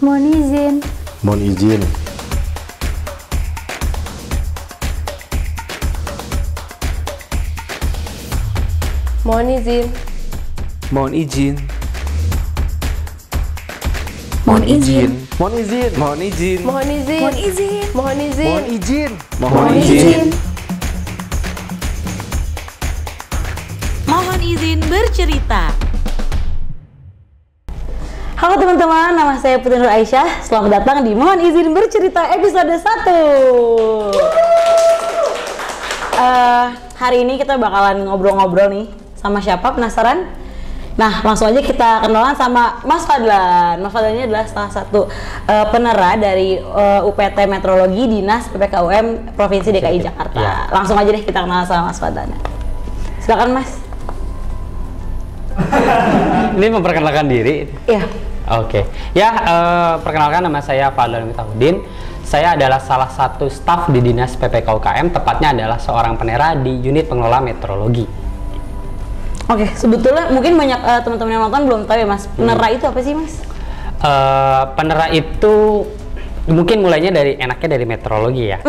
Mohon izin. Mohon izin. Mohon izin. Mohon izin. Mohon izin. Mohon izin. Mohon izin. Mohon izin. Mohon izin. Mohon izin. Mohon izin. Mohon izin. Mohon izin bercerita. Halo teman-teman, nama saya Putri Nur Aisyah. Selamat datang di Mohon Izin Bercerita episode 1. Hari ini kita bakalan ngobrol-ngobrol nih. Sama siapa? Penasaran? Nah, langsung aja kita kenalan sama Mas Fadlan. Mas Fadlan ini adalah salah satu penera dari UPT Meteorologi Dinas PPKUM Provinsi DKI Jakarta. Ya. Langsung aja deh kita kenalan sama Mas Fadlan. Silakan Mas. Ini memperkenalkan diri. Iya. Oke. Ya, perkenalkan nama saya Fadlan Mitahudin. Saya adalah salah satu staf di Dinas PPKUKM, tepatnya adalah seorang penera di unit pengelola meteorologi. Oke, sebetulnya mungkin banyak teman-teman yang nonton belum tahu ya Mas. Penera itu apa sih Mas? Penera itu mungkin mulainya dari meteorologi ya.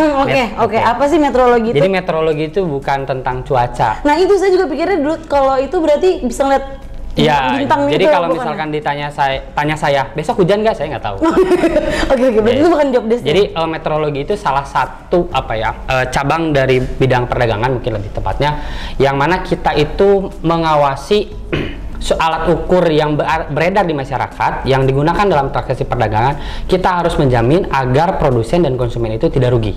Oke. Apa sih meteorologi itu? Jadi meteorologi itu bukan tentang cuaca. Nah itu saya juga pikirnya dulu kalau itu berarti bisa ngeliat Iya, bintang jadi gitu, kalau bukan misalkan tanya saya, besok hujan nggak? Saya nggak tahu. Oke, berarti itu bukan job desk. Jadi meteorologi itu salah satu cabang dari bidang perdagangan mungkin lebih tepatnya, yang mana kita itu mengawasi alat ukur yang beredar di masyarakat yang digunakan dalam transaksi perdagangan. Kita harus menjamin agar produsen dan konsumen itu tidak rugi.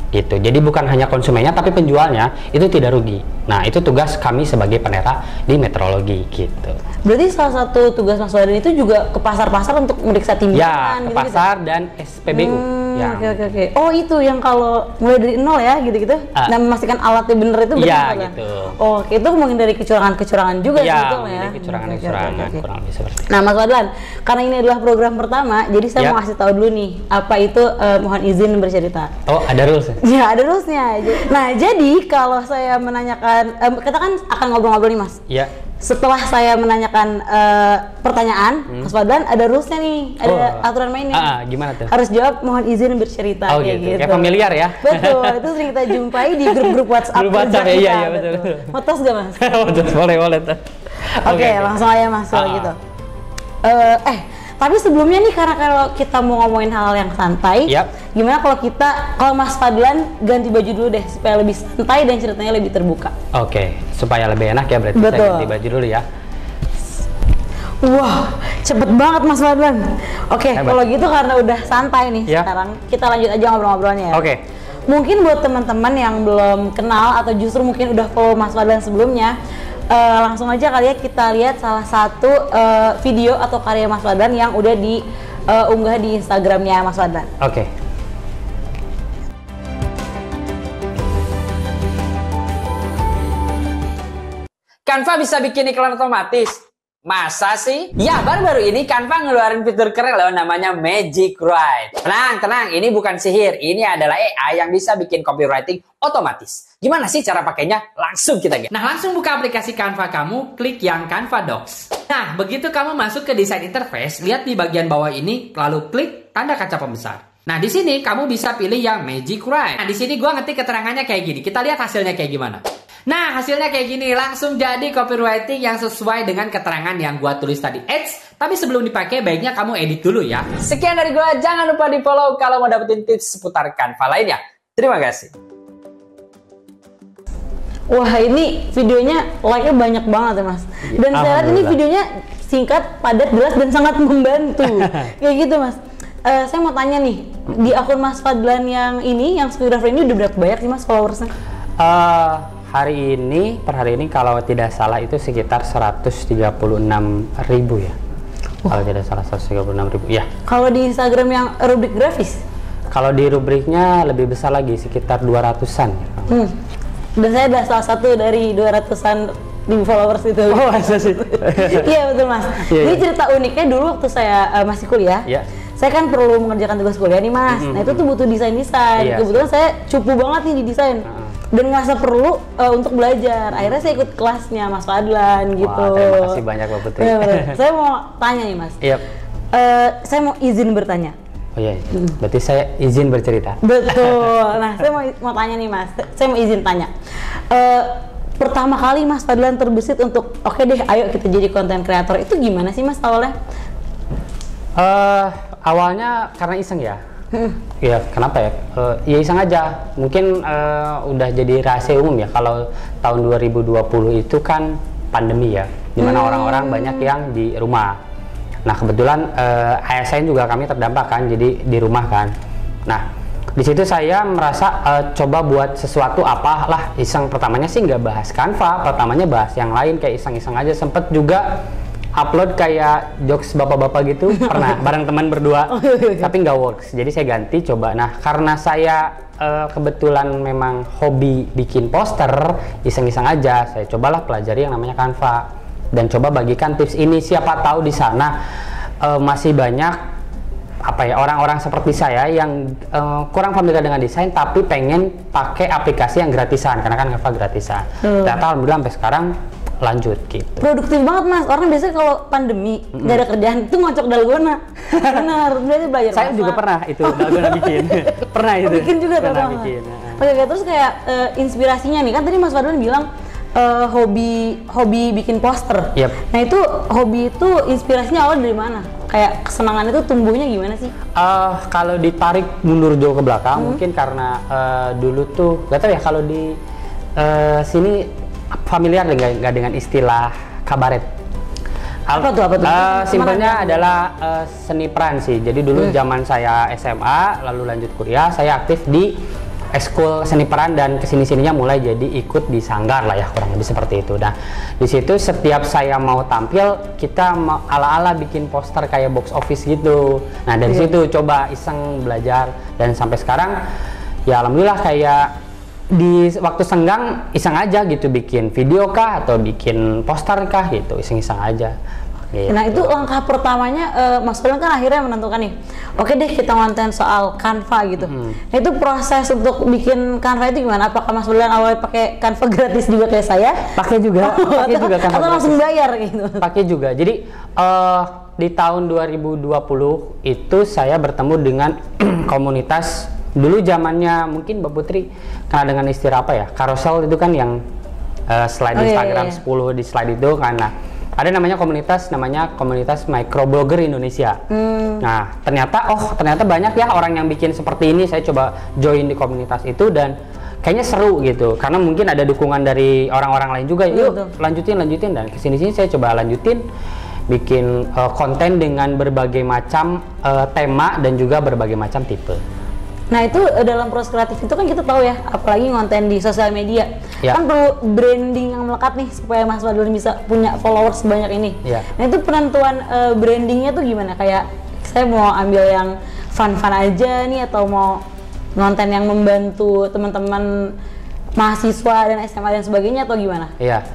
Gitu. Jadi bukan hanya konsumennya tapi penjualnya itu tidak rugi. Nah, itu tugas kami sebagai penera di meteorologi gitu. Berarti salah satu tugas Mas Fadlan itu juga ke pasar-pasar untuk meriksa Ya, timbangan ke pasar dan SPBU. Ya. Oke. Oh, itu yang kalau mulai dari nol ya gitu-gitu. Dan memastikan alatnya bener itu benar. Iya, kan? gitu. Oh, itu menghindari kecurangan-kecurangan juga Ya, sebetulnya ya. kecurangan-kecurangan Oke. kurang lebih seperti itu. Nah, Mas Fadlan, karena ini adalah program pertama, jadi saya Ya. mau kasih tahu dulu nih, apa itu mohon izin bercerita. Oh, ada rules ya? Ya, ada rules-nya. Nah, jadi kalau saya menanyakan, kita kan akan ngobrol-ngobrol nih Mas. Iya. Setelah saya menanyakan pertanyaan, Mas Fadlan ada rules-nya nih, ada aturan mainnya. Gimana tuh? Harus jawab mohon izin bercerita. Oh kayak gitu. Kayak familiar ya? Betul, itu sering kita jumpai di grup-grup WhatsApp. Grup WhatsApp kerja ya, iya, kita, iya, betul. Mau tos gak Mas? boleh tuh. Oke, langsung aja Mas kalau gitu. Tapi sebelumnya nih karena kalau kita mau ngomongin hal yang santai, Yap. gimana kalau Mas Fadlan ganti baju dulu deh supaya lebih santai dan ceritanya lebih terbuka. Oke, supaya lebih enak ya berarti Betul. saya ganti baju dulu ya. Wah, cepet banget Mas Fadlan. Oke, Hebat. kalau gitu karena udah santai nih Ya. sekarang, kita lanjut aja ngobrol-ngobrolnya ya. Oke. Mungkin buat teman-teman yang belum kenal atau justru mungkin udah follow Mas Fadlan sebelumnya, langsung aja kali ya kita lihat salah satu video atau karya Mas Fadlan yang udah diunggah di Instagramnya Mas Fadlan. Oke. Canva bisa bikin iklan otomatis? Masa sih? Ya, baru-baru ini Canva ngeluarin fitur keren loh namanya Magic Write. Tenang, ini bukan sihir. Ini adalah AI yang bisa bikin copywriting otomatis. Gimana sih cara pakainya? Langsung kita lihat. Nah, langsung buka aplikasi Canva kamu, klik yang Canva Docs. Nah, begitu kamu masuk ke desain interface, lihat di bagian bawah ini, lalu klik tanda kaca pembesar. Nah, di sini kamu bisa pilih yang Magic Write. Nah, di sini gua ngetik keterangannya kayak gini. Kita lihat hasilnya kayak gimana. Nah, hasilnya kayak gini, langsung jadi copywriting yang sesuai dengan keterangan yang gua tulis tadi. Tapi sebelum dipakai, baiknya kamu edit dulu ya. Sekian dari gua, jangan lupa di follow kalau mau dapetin tips seputar Canva lainnya. Terima kasih. Wah, ini videonya like-nya banyak banget ya Mas. Dan saya lihat ini videonya singkat, padat, jelas dan sangat membantu. Kayak gitu Mas. Saya mau tanya nih, di akun Mas Fadlan yang ini, yang Screengrapher ini udah berapa banyak sih Mas followersnya? Per hari ini kalau tidak salah itu sekitar 136.000 ya. Kalau tidak salah 136.000 ya. Kalau di Instagram yang rubrik grafis? Kalau di rubriknya lebih besar lagi, sekitar 200-an. Dan saya adalah salah satu dari 200-an ribu followers itu. Oh, masa sih? Iya betul Mas. Iya, Ini iya. cerita uniknya dulu waktu saya masih kuliah. Iya. Saya kan perlu mengerjakan tugas kuliah nih Mas. Nah itu tuh butuh desain-desain. Iya. Kebetulan saya cupu banget nih di desain. Dan ngerasa perlu untuk belajar. Akhirnya saya ikut kelasnya Mas Fadlan gitu. Wah, terima kasih banyak Mbak Putri. Iya, bener. Saya mau tanya nih Mas. Iya. saya mau izin bertanya. Oh iya, berarti saya izin bercerita. Betul. Nah, saya mau tanya nih Mas. Saya mau izin tanya. Pertama kali Mas Fadlan terbesit untuk oke deh, ayo kita jadi konten kreator itu gimana sih Mas awalnya? Awalnya karena iseng ya. Ya kenapa ya? Ya iseng aja. Mungkin udah jadi rahasia umum ya kalau tahun 2020 itu kan pandemi ya, dimana orang-orang banyak yang di rumah. Nah kebetulan ASN juga kami terdampak kan, jadi di rumah kan. Nah di situ saya merasa coba buat sesuatu apalah iseng. Pertamanya sih nggak bahas Canva, pertamanya bahas yang lain kayak iseng-iseng aja. Sempet juga upload kayak jokes bapak-bapak gitu pernah bareng teman berdua, tapi nggak works. Jadi saya ganti coba. Nah karena saya kebetulan memang hobi bikin poster, iseng-iseng aja, saya cobalah pelajari yang namanya Canva dan coba bagikan tips ini. Siapa tahu di sana masih banyak orang-orang seperti saya yang kurang familiar dengan desain tapi pengen pakai aplikasi yang gratisan, karena kan Canva gratisan. Ternyata alhamdulillah sampai sekarang lanjut gitu. Produktif banget Mas. Orang biasanya kalau pandemi nggak ada kerjaan itu ngocok dalgona. Benar, berarti belajar. Saya juga pernah itu dalgona bikin. Pernah itu. Bikin juga pernah tuh. bikin. Oke, terus kayak inspirasinya nih kan tadi Mas Fadlan bilang hobi bikin poster. Yep. Nah itu hobi itu inspirasinya awal dari mana? Kayak kesenangan itu tumbuhnya gimana sih? Kalau ditarik mundur jauh ke belakang, mungkin karena dulu tuh gak tahu ya kalau di sini familiar nggak dengan istilah kabaret. Apa tuh? Simpelnya adalah seni peran sih. Jadi dulu zaman saya SMA lalu lanjut kuliah, saya aktif di ekskul seni peran dan kesini-sininya mulai jadi ikut di sanggar lah ya, kurang lebih seperti itu. Nah di situ setiap saya mau tampil kita ala-ala bikin poster kayak box office gitu. Nah dari situ coba iseng belajar dan sampai sekarang ya alhamdulillah kayak di waktu senggang iseng aja gitu bikin video kah atau bikin poster kah gitu, iseng-iseng aja. Gitu. Nah itu langkah pertamanya Mas Fadlan kan akhirnya menentukan nih, oke deh kita ngonten soal Canva gitu. Nah itu proses untuk bikin Canva itu gimana? Apakah Mas Fadlan awalnya pakai Canva gratis juga kayak saya? Pakai juga, pakai juga Canva atau langsung bayar gitu? Pakai juga. Jadi di tahun 2020 itu saya bertemu dengan komunitas. Dulu zamannya mungkin Mbak Putri kenal dengan istilah apa ya? Carousel itu kan yang slide Instagram 10 di slide itu karena ada namanya komunitas microblogger Indonesia. Nah, ternyata banyak ya orang yang bikin seperti ini. Saya coba join di komunitas itu dan kayaknya seru gitu. Karena mungkin ada dukungan dari orang-orang lain juga. Yuk, lanjutin dan kesini-sini saya coba lanjutin bikin konten dengan berbagai macam tema dan juga berbagai macam tipe. Nah itu dalam proses kreatif itu kan kita tahu ya, apalagi ngonten di sosial media, kan perlu branding yang melekat nih supaya Mas Fadlan bisa punya followers sebanyak ini. Nah itu penentuan brandingnya tuh gimana? Kayak saya mau ambil yang fun-fun aja nih atau mau ngonten yang membantu teman-teman mahasiswa dan SMA dan sebagainya atau gimana? Iya,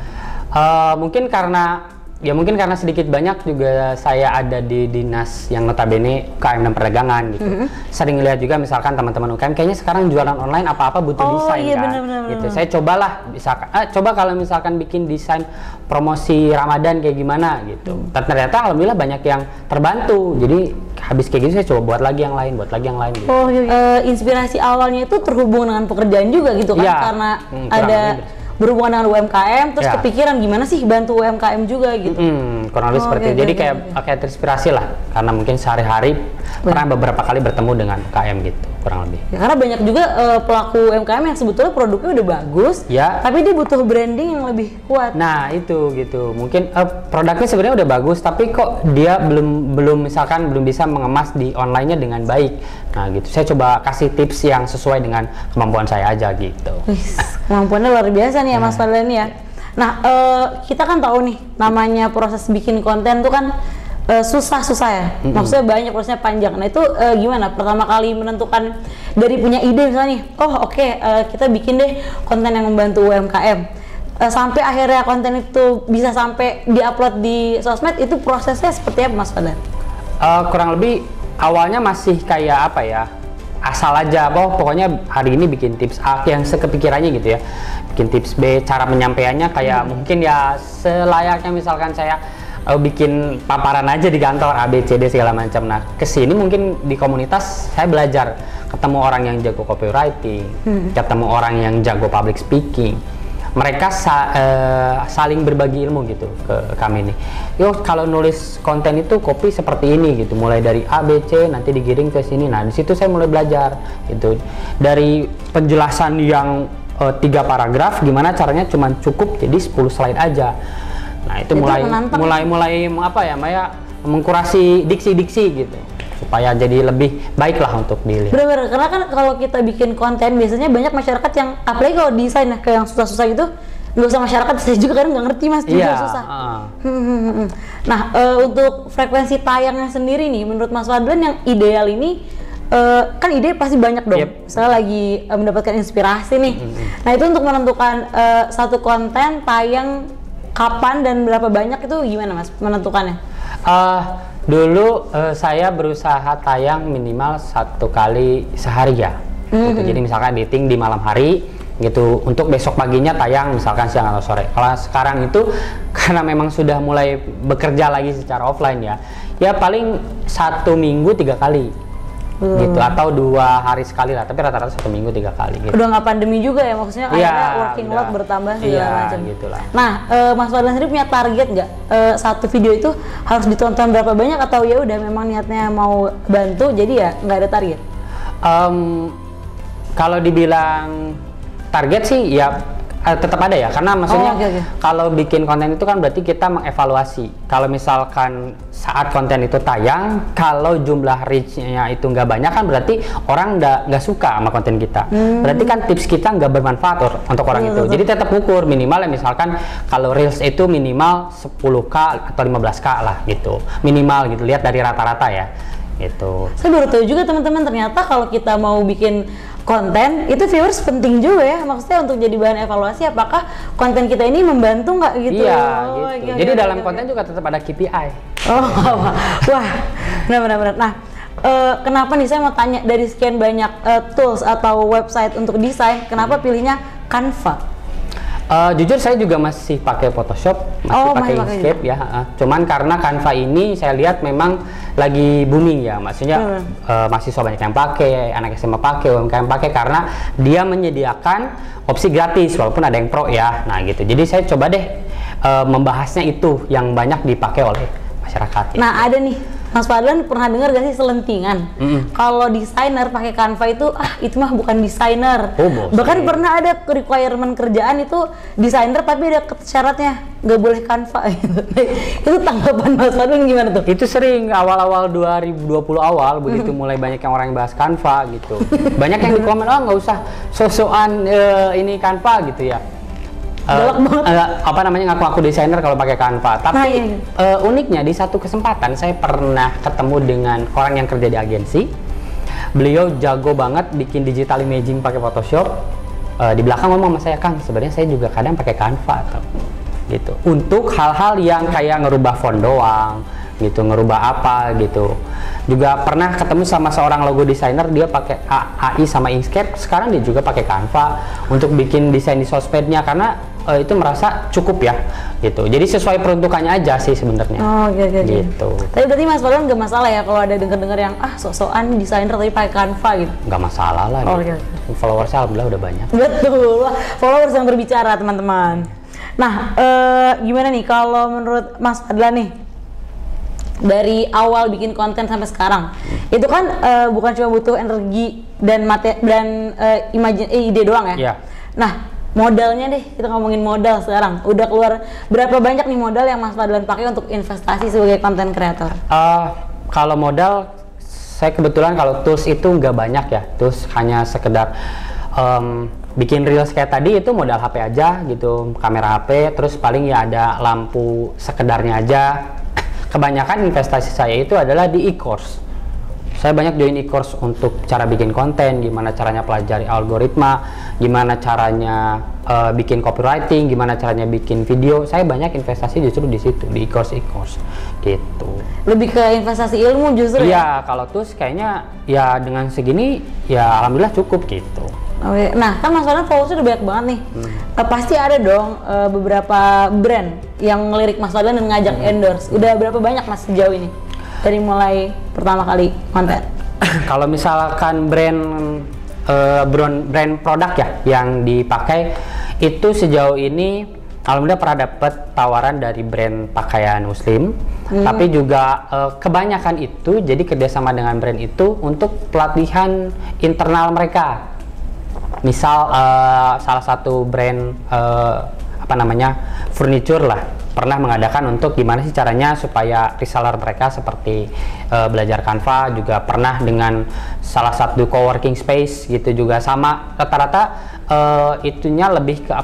mungkin karena sedikit banyak juga saya ada di dinas yang notabene UKM dan perdagangan gitu. Sering lihat juga misalkan teman-teman UKM kayaknya sekarang jualan online apa-apa butuh desain kan. Bener. Gitu. Saya cobalah coba kalau misalkan bikin desain promosi Ramadan kayak gimana gitu. Ternyata alhamdulillah banyak yang terbantu. Jadi habis kayak gitu saya coba buat lagi yang lain gitu. Inspirasi awalnya itu terhubung dengan pekerjaan juga gitu kan, karena ada berhubungan dengan UMKM, terus kepikiran gimana sih bantu UMKM juga gitu. Kurang lebih seperti itu. Jadi kayak terinspirasi lah, karena mungkin sehari-hari pernah beberapa kali bertemu dengan UMKM gitu, kurang lebih. Ya, karena banyak juga pelaku UMKM yang sebetulnya produknya udah bagus, tapi dia butuh branding yang lebih kuat. Nah itu gitu, mungkin produknya sebenarnya udah bagus, tapi kok dia belum bisa mengemas di online-nya dengan baik. Nah gitu, saya coba kasih tips yang sesuai dengan kemampuan saya aja gitu. Kemampuannya luar biasa nih ya Mas Fadlan ya. Nah kita kan tahu nih namanya proses bikin konten tuh kan susah ya. Maksudnya banyak, prosesnya panjang. Nah itu gimana pertama kali menentukan dari punya ide misalnya nih, kita bikin deh konten yang membantu UMKM. Sampai akhirnya konten itu bisa sampai diupload di sosmed, itu prosesnya seperti apa Mas Fadlan? Kurang lebih awalnya masih kayak apa ya, asal aja, pokoknya hari ini bikin tips A yang sekepikirannya gitu ya, bikin tips B, cara penyampaiannya kayak mungkin ya selayaknya misalkan saya bikin paparan aja di kantor A B C D segala macam. Nah, kesini mungkin di komunitas saya belajar ketemu orang yang jago copywriting, ketemu orang yang jago public speaking. Mereka saling berbagi ilmu gitu ke kami nih. Yo, kalau nulis konten itu copy seperti ini gitu, mulai dari A B C nanti digiring ke sini. Nah, di situ saya mulai belajar gitu. Dari penjelasan yang 3 paragraf, gimana caranya cuman cukup jadi 10 slide aja. Nah, itu mulai apa ya, Maya mengkurasi diksi-diksi gitu supaya jadi lebih baik lah untuk dilihat. Bener-bener, karena kan kalau kita bikin konten biasanya banyak masyarakat yang, apalagi kalau desain ya, kayak yang susah-susah gitu, nggak usah masyarakat, saya juga kadang nggak ngerti mas, juga susah. Nah, untuk frekuensi tayangnya sendiri nih, menurut Mas Fadlan yang ideal ini, kan ide pasti banyak dong. Misalnya lagi mendapatkan inspirasi nih. Nah, itu untuk menentukan satu konten tayang kapan dan berapa banyak itu gimana mas menentukannya? Dulu saya berusaha tayang minimal 1 kali sehari ya. Gitu. Jadi misalkan editing di malam hari gitu, untuk besok paginya tayang misalkan siang atau sore. Kalau sekarang itu karena memang sudah mulai bekerja lagi secara offline ya paling 1 minggu 3 kali. Gitu, atau 2 hari sekali lah, tapi rata-rata 1 minggu 3 kali gitu. Udah nggak pandemi juga ya, maksudnya akhirnya working load bertambah segala macam gitulah. Nah, Mas Fadlan sendiri punya target nggak, satu video itu harus ditonton berapa banyak, atau ya udah memang niatnya mau bantu jadi ya nggak ada target? Kalau dibilang target sih ya tetap ada ya, karena maksudnya kalau bikin konten itu kan berarti kita mengevaluasi. Kalau misalkan saat konten itu tayang, kalau jumlah reach-nya itu nggak banyak kan berarti orang nggak suka sama konten kita. Berarti kan tips kita nggak bermanfaat untuk orang itu. Jadi tetap ukur minimal ya, misalkan kalau reels itu minimal 10k atau 15k lah gitu, minimal gitu. Lihat dari rata-rata ya. Gitu. Saya baru tahu juga teman-teman, ternyata kalau kita mau bikin konten itu viewers penting juga ya, maksudnya untuk jadi bahan evaluasi apakah konten kita ini membantu nggak gitu. Iya, gitu. Jadi dalam konten juga tetap ada KPI. Wah, benar-benar. Nah, kenapa nih saya mau tanya, dari sekian banyak tools atau website untuk desain, kenapa pilihnya Canva? Jujur saya juga masih pakai Photoshop, masih pakai Inkscape ya. Cuman karena Canva ini saya lihat memang lagi booming ya, maksudnya mahasiswa banyak yang pakai, anak SMA pakai, UMKM pakai, karena dia menyediakan opsi gratis walaupun ada yang pro ya. Nah gitu. Jadi saya coba deh membahasnya itu yang banyak dipakai oleh masyarakat. Ya. Nah ada nih, Mas Fadlan pernah dengar gak sih selentingan? Kalau desainer pakai Canva itu mah bukan desainer. Bahkan pernah ada requirement kerjaan itu desainer tapi ada syaratnya nggak boleh Canva. Itu tanggapan Mas Fadlan gimana tuh? Itu sering awal-awal 2020 awal begitu mulai banyak yang orang yang bahas Canva gitu. Banyak yang di komen, oh nggak usah sosokan ini Canva gitu ya. Apa namanya, ngaku-ngaku desainer kalau pakai Canva. Tapi uniknya di satu kesempatan saya pernah ketemu dengan orang yang kerja di agensi. Beliau jago banget bikin digital imaging pakai Photoshop. Di belakang ngomong sama saya, Kang, sebenarnya saya juga kadang pakai Canva gitu. Untuk hal-hal yang kayak ngerubah font doang gitu, ngerubah apa gitu. Juga pernah ketemu sama seorang logo desainer, dia pakai AI sama Inkscape. Sekarang dia juga pakai Canva untuk bikin desain di sosmednya, karena itu merasa cukup ya gitu. Jadi sesuai peruntukannya aja sih sebenarnya. Gitu. Tapi berarti Mas Fadlan nggak masalah ya kalau ada dengar-dengar yang sok-sokan desainer tapi pakai Canva gitu? Nggak masalah lah. Followersnya alhamdulillah udah banyak. Betul, followers yang berbicara teman-teman. Nah, gimana nih kalau menurut Mas Fadlan nih, dari awal bikin konten sampai sekarang, itu kan bukan cuma butuh energi dan ide doang ya? Nah, modalnya deh, kita ngomongin modal sekarang. Udah keluar berapa banyak nih modal yang Mas Fadlan pakai untuk investasi sebagai konten kreator? Kalau modal, saya kebetulan kalau tools itu nggak banyak ya. Tools hanya sekedar bikin reels kayak tadi itu modal HP aja gitu, kamera HP, terus paling ya ada lampu sekedarnya aja. Kebanyakan investasi saya itu adalah di e-course. Saya banyak join e-course untuk cara bikin konten, gimana caranya pelajari algoritma, gimana caranya bikin copywriting, gimana caranya bikin video. Saya banyak investasi justru di situ, di e-course gitu. Lebih ke investasi ilmu justru ya? Iya, kalau terus kayaknya ya dengan segini ya alhamdulillah cukup gitu. Nah, kan Mas Fadlan followersnya udah banyak banget nih. Pasti ada dong beberapa brand yang ngelirik Mas Fadlan dan ngajak endorse? Udah berapa banyak Mas sejauh ini? Dari mulai pertama kali konten? Kalau misalkan brand produk ya yang dipakai itu sejauh ini alhamdulillah pernah dapat tawaran dari brand pakaian muslim, tapi juga kebanyakan itu jadi kerjasama dengan brand itu untuk pelatihan internal mereka. Misal salah satu brand furniture lah pernah mengadakan untuk gimana sih caranya supaya reseller mereka seperti belajar Canva, juga pernah dengan salah satu coworking space gitu juga sama, rata-rata itunya lebih ke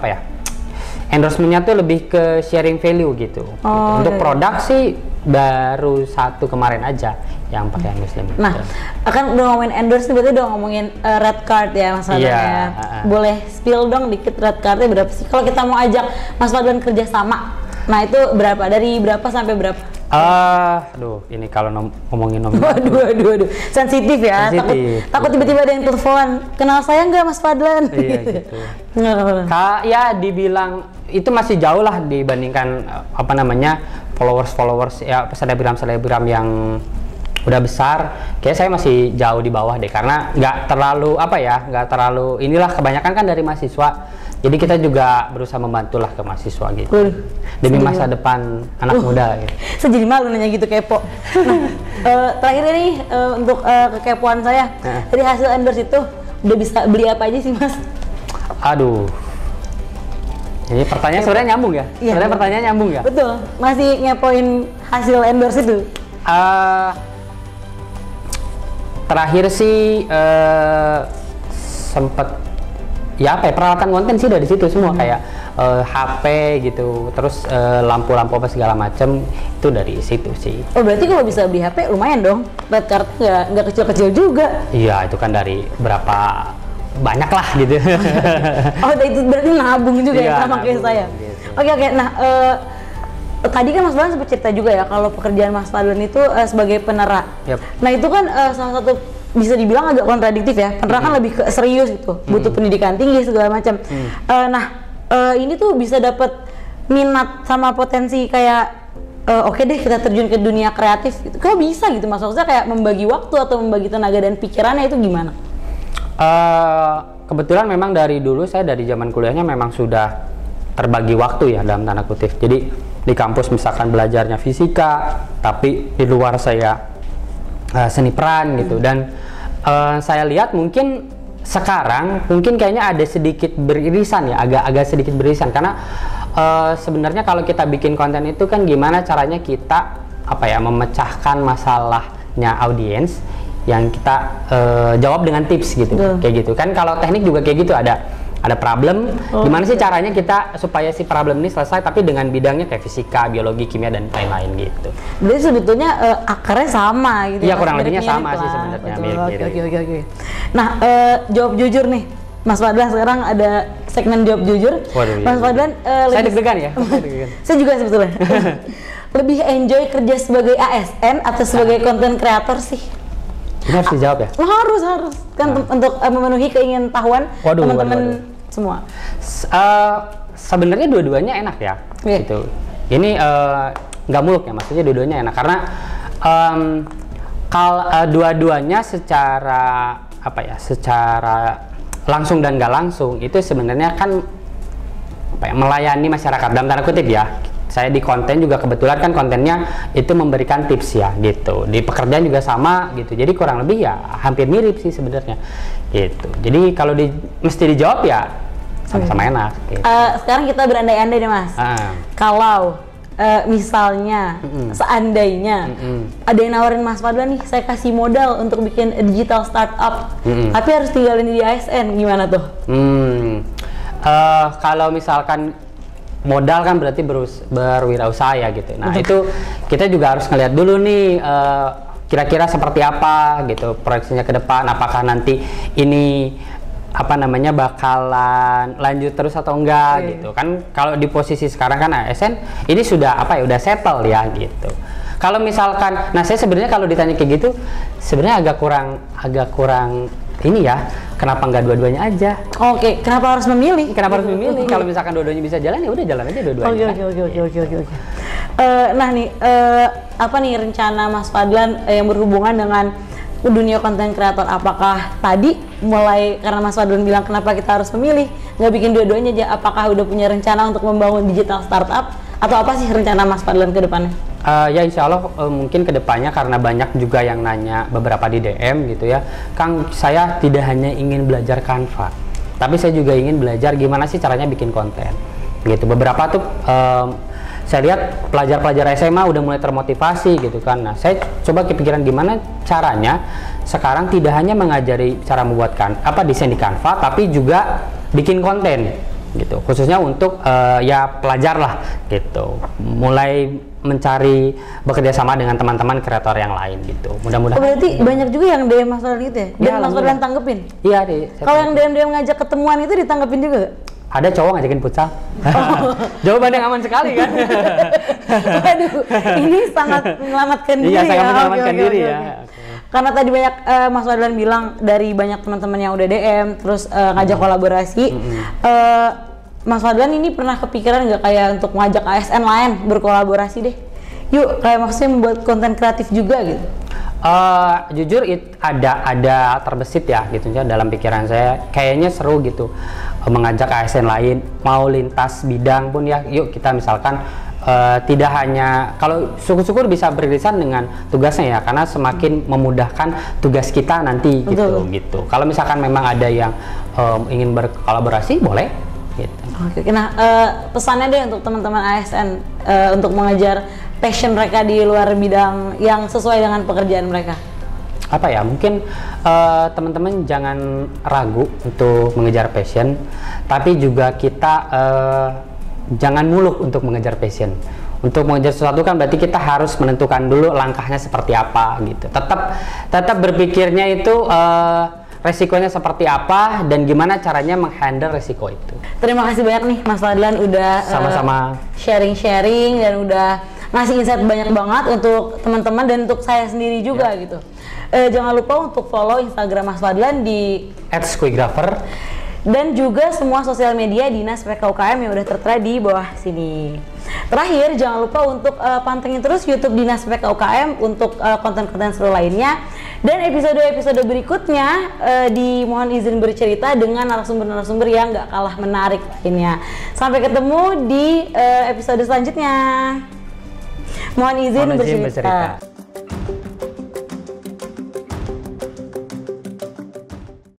endorsementnya tuh lebih ke sharing value gitu. Untuk produk sih baru satu kemarin aja yang pakaian muslim. Nah, akan udah ngomongin endorse, berarti udah ngomongin red card ya Mas Fadlan ya. Boleh spill dong dikit red cardnya berapa sih? Kalau kita mau ajak Mas Fadlan kerja sama, nah itu berapa? Dari berapa sampai berapa? Ini kalau ngomongin nominal. Waduh. Sensitif ya. Takut tiba-tiba ada yang telepon. Kenal saya nggak Mas Fadlan? Iya gitu. Ya dibilang itu masih jauh lah dibandingkan followers ya selebgram yang udah besar. Kayak saya masih jauh di bawah deh, karena nggak terlalu inilah, kebanyakan kan dari mahasiswa. Jadi kita juga berusaha membantu lah ke mahasiswa gitu. Demi masa depan anak muda gitu. Saya jadi malu nanya gitu, kepo. Nah, terakhir ini untuk kekepoan saya, dari hasil endorse itu udah bisa beli apa aja sih Mas? Aduh. Ini pertanyaan sebenarnya nyambung ya? Iya, sebenarnya pertanyaan nyambung ya? Betul. Masih ngepoin hasil endorse itu? Terakhir sih sempet peralatan konten sih dari situ semua, kayak HP gitu, terus lampu-lampu apa segala macem itu dari situ sih. Oh berarti kalau bisa beli HP lumayan dong, red card nggak kecil-kecil juga. Iya, itu kan dari berapa banyak lah gitu. Oh itu berarti nabung juga ya, sama kayak saya. Gitu. Oke. Nah tadi kan Mas Fadlan sempat cerita juga ya kalau pekerjaan Mas Fadlan itu sebagai penerak. Nah itu kan salah satu bisa dibilang agak kontradiktif ya. Penerak kan lebih ke serius gitu, butuh pendidikan tinggi segala macam. Ini tuh bisa dapat minat sama potensi kayak oke deh kita terjun ke dunia kreatif gitu. Kok bisa gitu Mas? Maksudnya kayak membagi waktu atau membagi tenaga dan pikirannya itu gimana? Kebetulan memang dari dulu saya dari zaman kuliahnya memang sudah terbagi waktu ya dalam tanda kutip. Jadi di kampus misalkan belajarnya fisika, tapi di luar saya seni peran gitu. Dan saya lihat mungkin sekarang kayaknya ada sedikit beririsan ya, agak sedikit beririsan, karena sebenarnya kalau kita bikin konten itu kan gimana caranya kita memecahkan masalahnya audiens yang kita jawab dengan tips gitu. Kayak gitu kan. Kalau teknik juga kayak gitu, ada problem, gimana sih caranya kita supaya si problem ini selesai tapi dengan bidangnya kayak fisika, biologi, kimia dan lain-lain gitu. Berarti sebetulnya akarnya sama gitu. Iya, kurang lebihnya sama sih sebenarnya. Oke. Nah, jawab jujur nih. Mas Fadlan sekarang ada segmen jawab jujur. Waduh, Mas Fadlan saya deg-degan ya. Saya juga sebetulnya. Lebih enjoy kerja sebagai ASN atau sebagai content creator sih? Ini harus dijawab ya? Harus kan untuk memenuhi keingintahuan teman-teman semua. Sebenarnya dua-duanya enak ya, gitu. Ini nggak muluk ya, maksudnya dua-duanya enak karena dua-duanya secara secara langsung dan nggak langsung itu sebenarnya kan melayani masyarakat dalam tanda kutip ya. Saya di konten juga kebetulan kan kontennya itu memberikan tips ya gitu. Di pekerjaan juga sama gitu. Jadi kurang lebih ya hampir mirip sih sebenarnya gitu. Jadi kalau mesti dijawab ya sama-sama enak. Gitu. Sekarang kita berandai-andai deh Mas. Kalau misalnya seandainya ada yang nawarin Mas Fadlan nih, saya kasih modal untuk bikin digital startup, tapi harus tinggalin di ASN, gimana tuh? Kalau misalkan modal kan berarti berwirausaha ya gitu. Nah itu kita juga harus ngeliat dulu nih kira-kira seperti apa gitu proyeksinya ke depan. Apakah nanti ini bakalan lanjut terus atau enggak gitu kan. Kalau di posisi sekarang kan ASN ini sudah udah settle ya gitu. Kalau misalkan, nah saya sebenarnya kalau ditanya kayak gitu sebenarnya agak kurang ini ya, kenapa nggak dua-duanya aja? Oke, kenapa harus memilih? Kenapa harus memilih? Kalau misalkan dua-duanya bisa jalan, ya udah jalan aja dua-duanya. Oke. Nah nih, apa nih rencana Mas Fadlan yang berhubungan dengan dunia konten kreator? Apakah tadi mulai karena Mas Fadlan bilang kenapa kita harus memilih, nggak bikin dua-duanya aja? Apakah udah punya rencana untuk membangun digital startup? Atau apa sih rencana Mas Fadlan ke depannya? Ya insya Allah mungkin kedepannya, karena banyak juga yang nanya beberapa di DM gitu ya, Kang, saya tidak hanya ingin belajar Canva, tapi saya juga ingin belajar gimana sih caranya bikin konten gitu. Beberapa tuh saya lihat pelajar-pelajar SMA udah mulai termotivasi gitu kan. Nah saya coba kepikiran gimana caranya sekarang tidak hanya mengajari cara membuat desain di Canva, tapi juga bikin konten gitu, khususnya untuk ya pelajar lah gitu, mulai mencari bekerja sama dengan teman-teman kreator yang lain gitu. Mudah-mudahan. Berarti banyak juga yang DM Mas Fadlan gitu ya? Dan Mas Fadlan tanggepin? Iya. Kalau yang DM ngajak ketemuan itu ditanggepin juga gak? Ada cowok ngajakin futsal. Jawaban yang aman sekali kan? Waduh, ini sangat menyelamatkan diri. Iya, sangat ya? menyelamatkan diri ya. Karena tadi banyak Mas Fadlan bilang dari banyak teman-teman yang udah DM terus ngajak kolaborasi. Mas Fadlan ini pernah kepikiran nggak kayak untuk ngajak ASN lain berkolaborasi deh? Yuk, kayak maksudnya membuat konten kreatif juga gitu. Jujur ada terbesit ya gitu ya dalam pikiran saya, kayaknya seru gitu mengajak ASN lain mau lintas bidang pun ya. Yuk kita misalkan tidak hanya, kalau syukur-syukur bisa beririsan dengan tugasnya ya, karena semakin memudahkan tugas kita nanti. Betul. gitu. Kalau misalkan memang ada yang ingin berkolaborasi boleh gitu. Oke, nah pesannya deh untuk teman-teman ASN untuk mengejar passion mereka di luar bidang yang sesuai dengan pekerjaan mereka. Apa ya, mungkin teman-teman jangan ragu untuk mengejar passion, tapi juga kita jangan muluk untuk mengejar passion. Untuk mengejar sesuatu kan berarti kita harus menentukan dulu langkahnya seperti apa gitu. Tetap berpikirnya itu resikonya seperti apa dan gimana caranya menghandle resiko itu. Terima kasih banyak nih Mas Fadlan udah sama-sama sharing-sharing dan udah ngasih insight banyak banget untuk teman-teman dan untuk saya sendiri juga gitu. Jangan lupa untuk follow Instagram Mas Fadlan di @squigrapher dan juga semua sosial media Dinas PKUKM yang udah tertera di bawah sini. Terakhir, jangan lupa untuk pantengin terus YouTube Dinas PKUKM untuk konten-konten seru lainnya. Dan episode-episode berikutnya dimohon izin bercerita dengan narasumber-narasumber yang gak kalah menarik lainnya. Sampai ketemu di episode selanjutnya. Mohon izin bercerita.